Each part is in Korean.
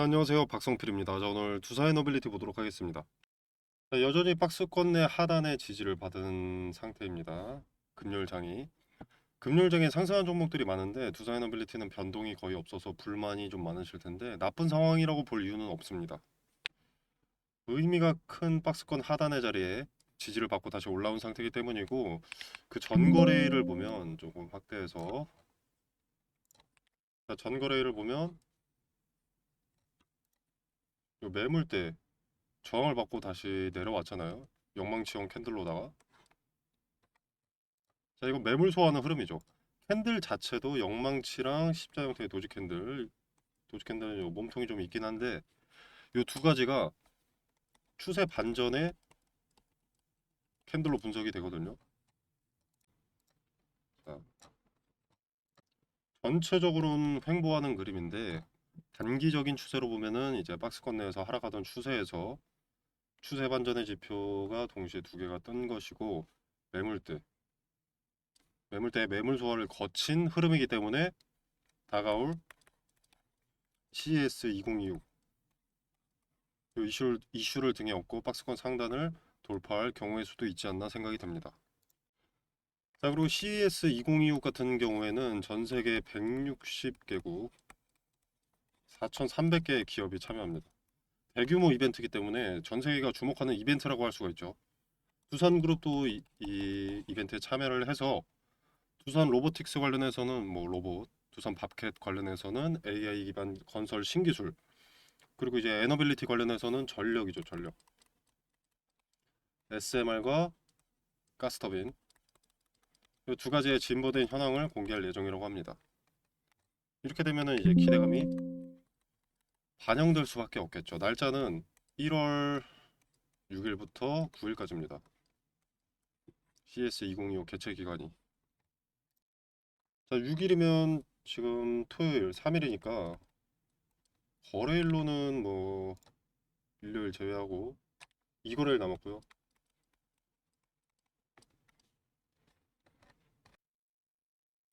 안녕하세요. 박성필입니다. 자, 오늘 두산 에너빌리티 보도록 하겠습니다. 자, 여전히 박스권 내 하단의 지지를 받은 상태입니다. 금요일장이. 금요일장에 상승한 종목들이 많은데 두산 에너빌리티는 변동이 거의 없어서 불만이 좀 많으실 텐데 나쁜 상황이라고 볼 이유는 없습니다. 의미가 큰 박스권 하단의 자리에 지지를 받고 다시 올라온 상태이기 때문이고, 그 전거래일을 보면 조금 확대해서, 자, 전거래일을 보면 요 매물대 저항을 받고 다시 내려왔잖아요. 영망치형 캔들로다가. 자, 이거 매물 소화하는 흐름이죠. 캔들 자체도 영망치랑 십자 형태의 도지 캔들, 도지 캔들은 요 몸통이 좀 있긴 한데 요 두 가지가 추세 반전의 캔들로 분석이 되거든요. 자, 전체적으로는 횡보하는 그림인데 단기적인 추세로 보면은 이제 박스권 내에서 하락하던 추세에서 추세 반전의 지표가 동시에 두 개가 뜬 것이고, 매물대, 매물대의 매물 소화를 거친 흐름이기 때문에 다가올 CES 2026 이 이슈를 등에 업고 박스권 상단을 돌파할 경우의 수도 있지 않나 생각이 듭니다. 자, 그리고 CES 2026 같은 경우에는 전 세계 160개국 4,300개의 기업이 참여합니다. 대규모 이벤트이기 때문에 전 세계가 주목하는 이벤트라고 할 수가 있죠. 두산그룹도 이 이벤트에 참여를 해서 두산 로보틱스 관련해서는 뭐 로봇, 두산 밥캣 관련해서는 AI 기반 건설 신기술, 그리고 이제 에너빌리티 관련해서는 전력이죠, 전력. SMR과 가스터빈, 이 두 가지의 진보된 현황을 공개할 예정이라고 합니다. 이렇게 되면은 이제 기대감이 반영될 수밖에 없겠죠. 날짜는 1월 6일부터 9일까지입니다. CS 2025 개최 기간이. 자, 6일이면 지금 토요일 3일이니까 거래일로는 뭐 일요일 제외하고 2거래일 남았고요.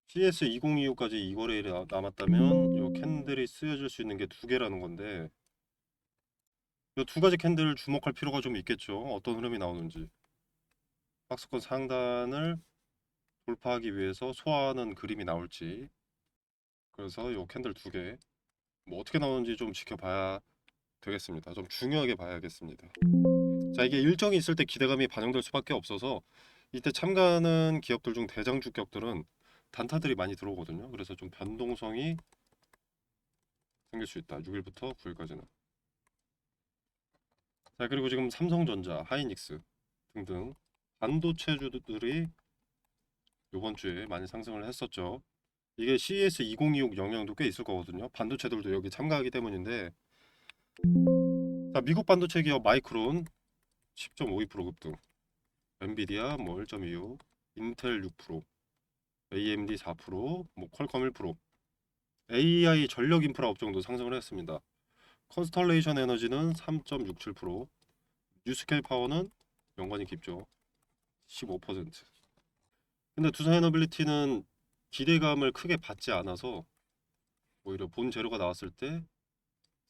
CS 2025까지 2거래일이 남았다면 이 캔들이 쓰여질 수 있는 게 두 개라는 건데, 이 두 가지 캔들을 주목할 필요가 좀 있겠죠. 어떤 흐름이 나오는지. 박스권 상단을 돌파하기 위해서 소화하는 그림이 나올지. 그래서 이 캔들 두 개, 뭐 어떻게 나오는지 좀 지켜봐야 되겠습니다. 좀 중요하게 봐야겠습니다. 자, 이게 일정이 있을 때 기대감이 반영될 수밖에 없어서 이때 참가하는 기업들 중 대장 주격들은 단타들이 많이 들어오거든요. 그래서 좀 변동성이 생길 수 있다. 6일부터 9일까지는. 자, 그리고 지금 삼성전자, 하이닉스 등등 반도체주들이 이번 주에 많이 상승을 했었죠. 이게 CES 2026 영향도 꽤 있을 거거든요. 반도체들도 여기 참가하기 때문인데, 자, 미국 반도체 기업 마이크론 10.52% 급등, 엔비디아 뭐 1.25, 인텔 6%, AMD 4%, 뭐 퀄컴 1%, AI 전력 인프라 업종도 상승을 했습니다. 컨스털레이션 에너지는 3.67%, 뉴스케일 파워는 연관이 깊죠. 15%. 근데 두산에너빌리티는 기대감을 크게 받지 않아서 오히려 본 재료가 나왔을 때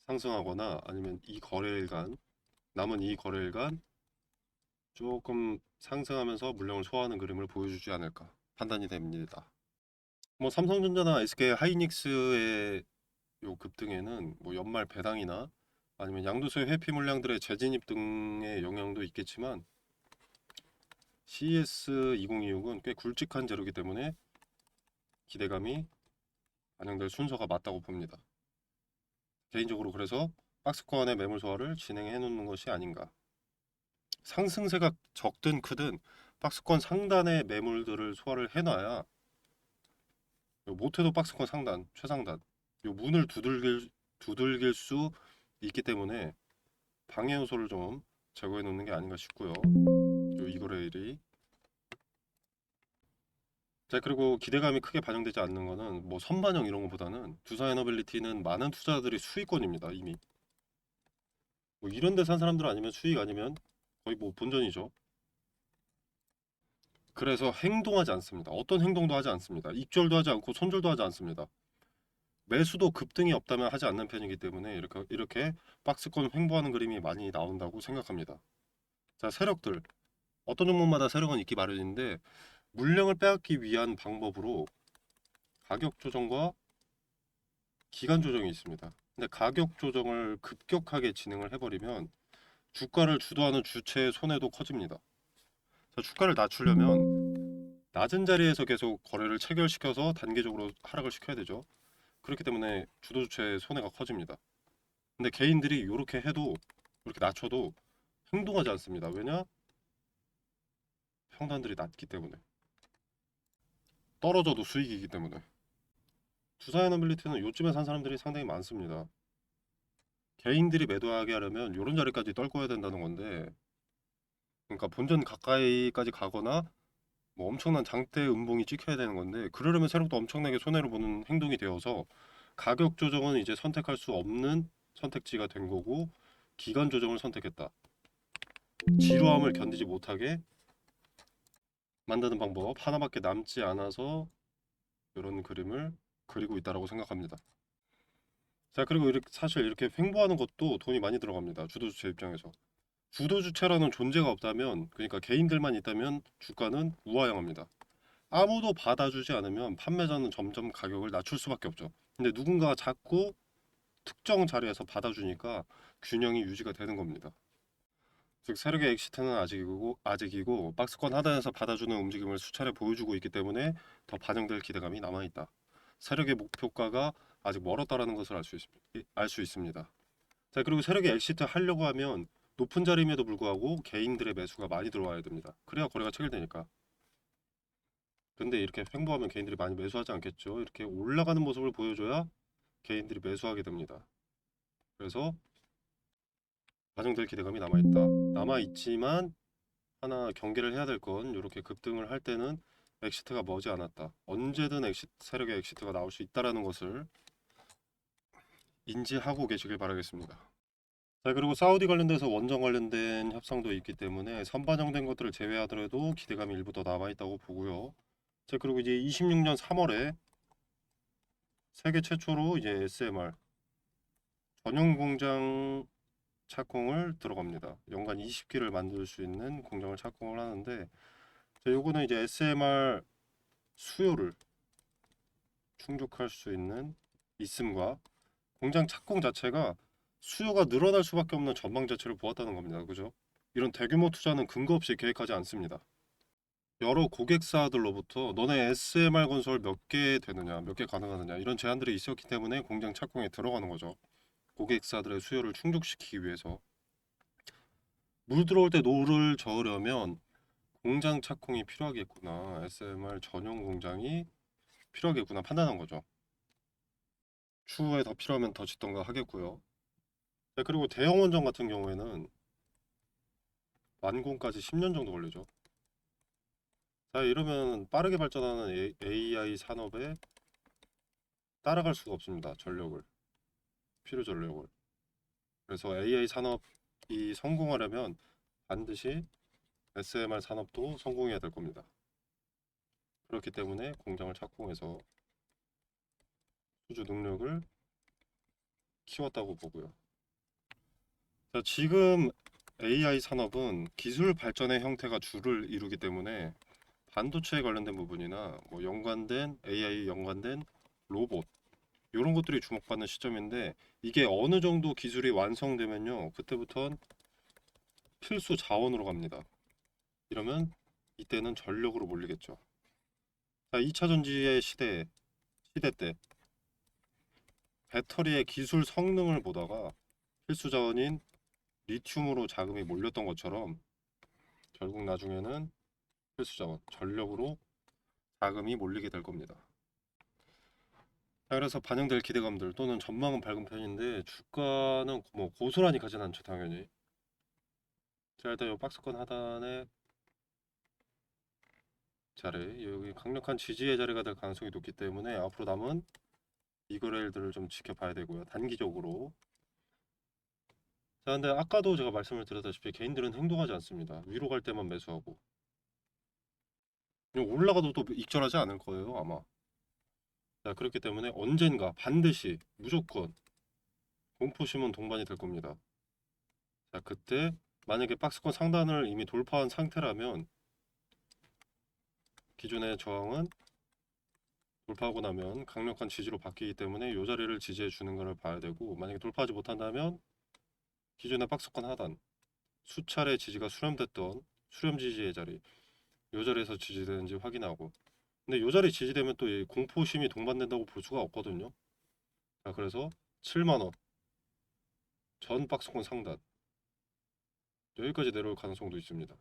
상승하거나 아니면 이 거래일간, 남은 이 거래일간 조금 상승하면서 물량을 소화하는 그림을 보여주지 않을까 판단이 됩니다. 뭐 삼성전자나 SK 하이닉스의 요 급등에는 뭐 연말 배당이나 아니면 양도세 회피 물량들의 재진입 등의 영향도 있겠지만, CS 2026은 꽤 굵직한 재료이기 때문에 기대감이 반영될 순서가 맞다고 봅니다. 개인적으로 그래서 박스권의 매물 소화를 진행해 놓는 것이 아닌가. 상승세가 적든 크든 박스권 상단의 매물들을 소화를 해놔야 못해도 박스권 상단, 최상단 요 문을 두들길 수 있기 때문에 방해 요소를 좀 제거해 놓는 게 아닌가 싶고요. 요 이거래일이. 자, 그리고 기대감이 크게 반영되지 않는 거는 뭐 선반영 이런 것보다는 두산에너빌리티는 많은 투자들이 수익권입니다. 이미 뭐 이런 데 산 사람들 아니면 수익 아니면 거의 뭐 본전이죠. 그래서 행동하지 않습니다. 어떤 행동도 하지 않습니다. 입절도 하지 않고 손절도 하지 않습니다. 매수도 급등이 없다면 하지 않는 편이기 때문에 이렇게 박스권 횡보하는 그림이 많이 나온다고 생각합니다. 자, 세력들. 어떤 종목마다 세력은 있기 마련인데 물량을 빼앗기 위한 방법으로 가격 조정과 기간 조정이 있습니다. 근데 가격 조정을 급격하게 진행을 해버리면 주가를 주도하는 주체의 손해도 커집니다. 자, 주가를 낮추려면 낮은 자리에서 계속 거래를 체결시켜서 단계적으로 하락을 시켜야 되죠. 그렇기 때문에 주도 주체의 손해가 커집니다. 근데 개인들이 이렇게 해도 이렇게 낮춰도 행동하지 않습니다. 왜냐? 평단들이 낮기 때문에. 떨어져도 수익이기 때문에. 투자에너빌리티는 요즘에 산 사람들이 상당히 많습니다. 개인들이 매도하게 하려면 이런 자리까지 떨궈야 된다는 건데, 그러니까 본전 가까이까지 가거나 뭐 엄청난 장대 음봉이 찍혀야 되는 건데, 그러려면 세력도 엄청나게 손해를 보는 행동이 되어서 가격 조정은 이제 선택할 수 없는 선택지가 된 거고, 기간 조정을 선택했다. 지루함을 견디지 못하게 만드는 방법 하나밖에 남지 않아서 이런 그림을 그리고 있다라고 생각합니다. 자, 그리고 사실 이렇게 횡보하는 것도 돈이 많이 들어갑니다. 주도주체 입장에서. 주도주체라는 존재가 없다면, 그러니까 개인들만 있다면 주가는 우하향합니다. 아무도 받아주지 않으면 판매자는 점점 가격을 낮출 수밖에 없죠. 근데 누군가가 자꾸 특정 자리에서 받아주니까 균형이 유지가 되는 겁니다. 즉 세력의 엑시트는 아직이고 박스권 하단에서 받아주는 움직임을 수차례 보여주고 있기 때문에 더 반영될 기대감이 남아있다. 세력의 목표가가 아직 멀었다라는 것을 알 수 있습니다. 자, 그리고 세력이 엑시트 하려고 하면 높은 자리임에도 불구하고 개인들의 매수가 많이 들어와야 됩니다. 그래야 거래가 체결되니까. 근데 이렇게 횡보하면 개인들이 많이 매수하지 않겠죠. 이렇게 올라가는 모습을 보여줘야 개인들이 매수하게 됩니다. 그래서 반영될 기대감이 남아있다. 남아있지만 하나 경계를 해야 될 건 이렇게 급등을 할 때는 엑시트가 머지않았다. 언제든 세력의 엑시트가 나올 수 있다라는 것을 인지하고 계시길 바라겠습니다. 자, 그리고 사우디 관련돼서 원전 관련된 협상도 있기 때문에 선반영된 것들을 제외하더라도 기대감이 일부 더 남아있다고 보고요. 자, 그리고 이제 26년 3월에 세계 최초로 이제 SMR 전용 공장 착공을 들어갑니다. 연간 20기를 만들 수 있는 공장을 착공을 하는데, 자, 요거는 이제 SMR 수요를 충족할 수 있는 있음과 공장 착공 자체가 수요가 늘어날 수밖에 없는 전망 자체를 보았다는 겁니다. 그죠? 이런 대규모 투자는 근거 없이 계획하지 않습니다. 여러 고객사들로부터 너네 SMR 건설 몇 개 되느냐, 몇 개 가능하느냐 이런 제안들이 있었기 때문에 공장 착공에 들어가는 거죠. 고객사들의 수요를 충족시키기 위해서. 물 들어올 때 노를 저으려면 공장 착공이 필요하겠구나, SMR 전용 공장이 필요하겠구나 판단한 거죠. 추후에 더 필요하면 더 짓던가 하겠고요. 네, 그리고 대형 원전 같은 경우에는 완공까지 10년 정도 걸리죠. 자, 이러면 빠르게 발전하는 AI 산업에 따라갈 수가 없습니다. 필요 전력을. 그래서 AI 산업이 성공하려면 반드시 SMR 산업도 성공해야 될 겁니다. 그렇기 때문에 공장을 착공해서 수주 능력을 키웠다고 보고요. 자, 지금 AI 산업은 기술 발전의 형태가 주를 이루기 때문에 반도체에 관련된 부분이나 뭐 연관된 AI 연관된 로봇 이런 것들이 주목받는 시점인데, 이게 어느 정도 기술이 완성되면요 그때부터는 필수 자원으로 갑니다. 이러면 이때는 전력으로 몰리겠죠. 자, 2차 전지의 시대 때 배터리의 기술 성능을 보다가 필수 자원인 리튬으로 자금이 몰렸던 것처럼 결국 나중에는 필수 자원 전력으로 자금이 몰리게 될 겁니다. 자, 그래서 반영될 기대감들 또는 전망은 밝은 편인데 주가는 뭐 고스란히 가진 않죠, 당연히. 자, 일단 이 박스권 하단에 자리, 여기 강력한 지지의 자리가 될 가능성이 높기 때문에 앞으로 남은 이거래일들을 좀 지켜봐야 되고요, 단기적으로. 자, 근데 아까도 제가 말씀을 드렸다시피 개인들은 행동하지 않습니다. 위로 갈 때만 매수하고. 올라가도 또 익절하지 않을 거예요, 아마. 자, 그렇기 때문에 언젠가 반드시 무조건 공포심은 동반이 될 겁니다. 자, 그때 만약에 박스권 상단을 이미 돌파한 상태라면 기존의 저항은 돌파하고 나면 강력한 지지로 바뀌기 때문에 이 자리를 지지해 주는 것을 봐야 되고, 만약에 돌파하지 못한다면 기존의 박스권 하단 수차례 지지가 수렴됐던 수렴 지지의 자리, 이 자리에서 지지되는지 확인하고, 근데 이 자리 지지되면 또 이 공포심이 동반된다고 볼 수가 없거든요. 자, 그래서 7만원 전 박스권 상단 여기까지 내려올 가능성도 있습니다.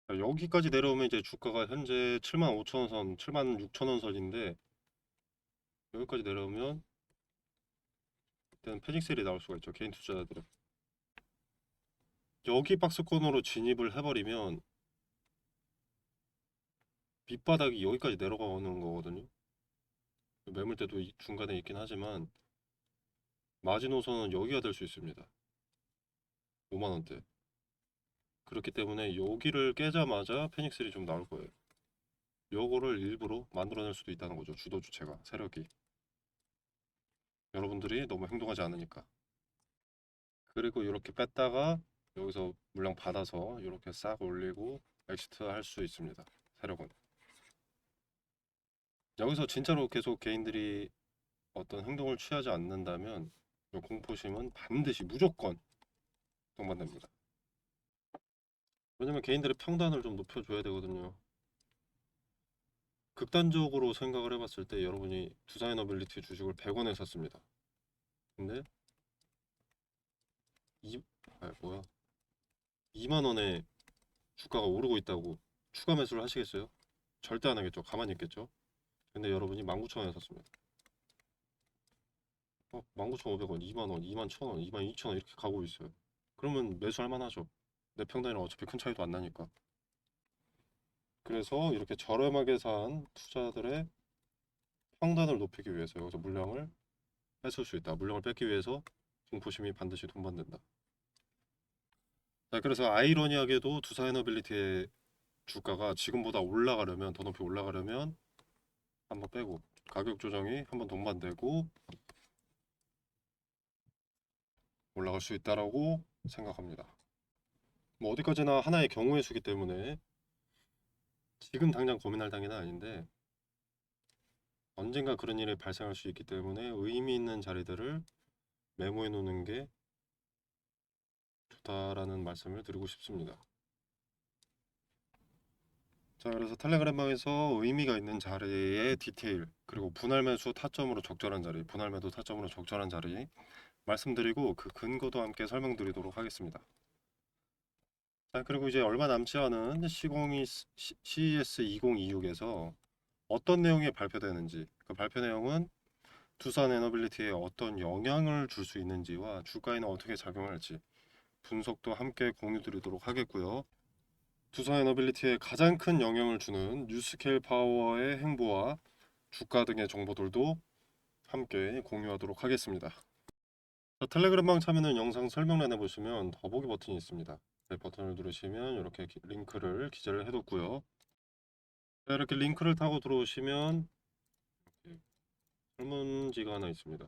자, 여기까지 내려오면 이제 주가가 현재 75,000원 선, 76,000원 선인데, 여기까지 내려오면 일단 패닉셀이 나올 수가 있죠. 개인 투자자들은 여기 박스권으로 진입을 해버리면 밑바닥이 여기까지 내려가는 거거든요. 매물대도 중간에 있긴 하지만 마지노선은 여기가 될 수 있습니다. 5만원대. 그렇기 때문에 여기를 깨자마자 페닉셀이 좀 나올 거예요. 요거를 일부러 만들어낼 수도 있다는 거죠. 주도 주체가, 세력이. 여러분들이 너무 행동하지 않으니까. 그리고 이렇게 뺐다가 여기서 물량 받아서 이렇게 싹 올리고 엑시트 할 수 있습니다. 세력은. 여기서 진짜로 계속 개인들이 어떤 행동을 취하지 않는다면 이 공포심은 반드시 무조건 동반됩니다. 왜냐면 개인들의 평단을 좀 높여줘야 되거든요. 극단적으로 생각을 해봤을 때 여러분이 두산에너빌리티 주식을 100원에 샀습니다. 근데 이, 뭐야 2만원에 주가가 오르고 있다고 추가 매수를 하시겠어요? 절대 안 하겠죠. 가만히 있겠죠. 근데 여러분이 19,000원에 샀습니다. 19,500원, 2만원, 21,000원, 22,000원 이렇게 가고 있어요. 그러면 매수할 만하죠. 내 평단이랑 어차피 큰 차이도 안 나니까. 그래서 이렇게 저렴하게 산 투자들의 평단을 높이기 위해서 여기서 물량을 뺏을 수 있다. 물량을 뺏기 위해서 공포심이 반드시 동반된다. 자, 그래서 아이러니하게도 두산에너빌리티의 주가가 지금보다 올라가려면, 더 높이 올라가려면 한번 빼고 가격 조정이 한번 동반되고 올라갈 수 있다라고 생각합니다. 뭐 어디까지나 하나의 경우의 수기 때문에 지금 당장 고민할 단계는 아닌데, 언젠가 그런 일이 발생할 수 있기 때문에 의미 있는 자리들을 메모해 놓는 게 좋다라는 말씀을 드리고 싶습니다. 자, 그래서 텔레그램방에서 의미가 있는 자리의 디테일, 그리고 분할 매수 타점으로 적절한 자리, 분할 매도 타점으로 적절한 자리 말씀드리고 그 근거도 함께 설명드리도록 하겠습니다. 자, 그리고 이제 얼마 남지 않은 CES 2026에서 어떤 내용이 발표되는지, 그 발표 내용은 두산 에너빌리티에 어떤 영향을 줄 수 있는지와 주가에는 어떻게 작용할지 분석도 함께 공유드리도록 하겠고요. 두산 에너빌리티에 가장 큰 영향을 주는 뉴스케일 파워의 행보와 주가 등의 정보들도 함께 공유하도록 하겠습니다. 텔레그램방 참여는 영상 설명란에 보시면 더보기 버튼이 있습니다. 네, 버튼을 누르시면 이렇게 링크를 기재를 해뒀고요. 이렇게 링크를 타고 들어오시면 설문지가 하나 있습니다.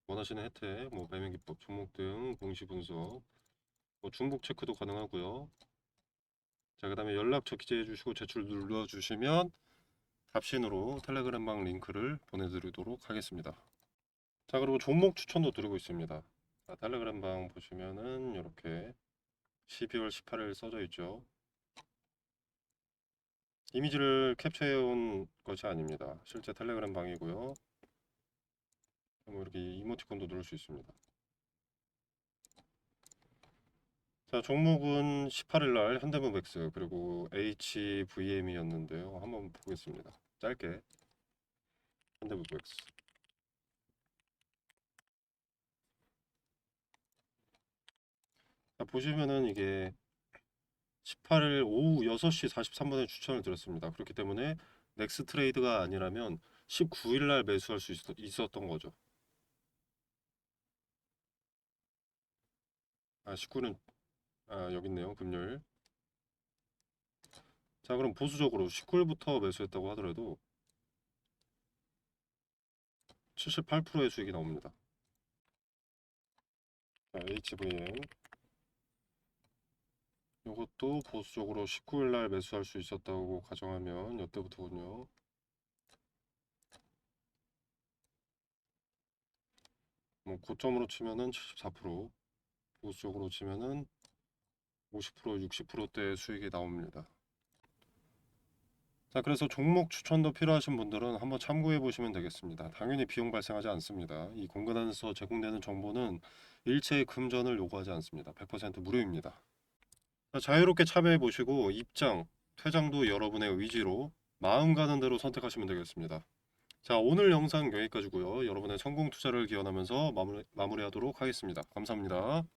원하시는 혜택, 뭐 매매기법, 종목 등 공시 분석, 뭐 중복 체크도 가능하고요. 자, 그 다음에 연락처 기재해 주시고 제출 눌러주시면 답신으로 텔레그램방 링크를 보내드리도록 하겠습니다. 자, 그리고 종목 추천도 드리고 있습니다. 자, 텔레그램방 보시면은 이렇게 12월 18일 써져 있죠. 이미지를 캡처해 온 것이 아닙니다. 실제 텔레그램 방이고요. 뭐 이렇게 이모티콘도 누를 수 있습니다. 자, 종목은 18일 날 현대무백스 그리고 HVM이었는데요. 한번 보겠습니다. 짧게 현대무백스. 자, 보시면은 이게 18일 오후 6시 43분에 추천을 드렸습니다. 그렇기 때문에 넥스 트레이드가 아니라면 19일 날 매수할 수 있었던 거죠. 19는 여기 있네요. 금요일. 자, 그럼 보수적으로 19일부터 매수했다고 하더라도 78%의 수익이 나옵니다. 자, HVM 이것도 보수적으로 19일 날 매수할 수 있었다고 가정하면 이때부터군요. 뭐 고점으로 치면은 74%, 보수적으로 치면은 50%, 60%대 수익이 나옵니다. 자, 그래서 종목 추천도 필요하신 분들은 한번 참고해 보시면 되겠습니다. 당연히 비용 발생하지 않습니다. 이 공간에서 제공되는 정보는 일체의 금전을 요구하지 않습니다. 100% 무료입니다. 자, 자유롭게 참여해 보시고 입장, 퇴장도 여러분의 의지로 마음 가는 대로 선택하시면 되겠습니다. 자, 오늘 영상 여기까지고요. 여러분의 성공 투자를 기원하면서 마무리하도록 하겠습니다. 감사합니다.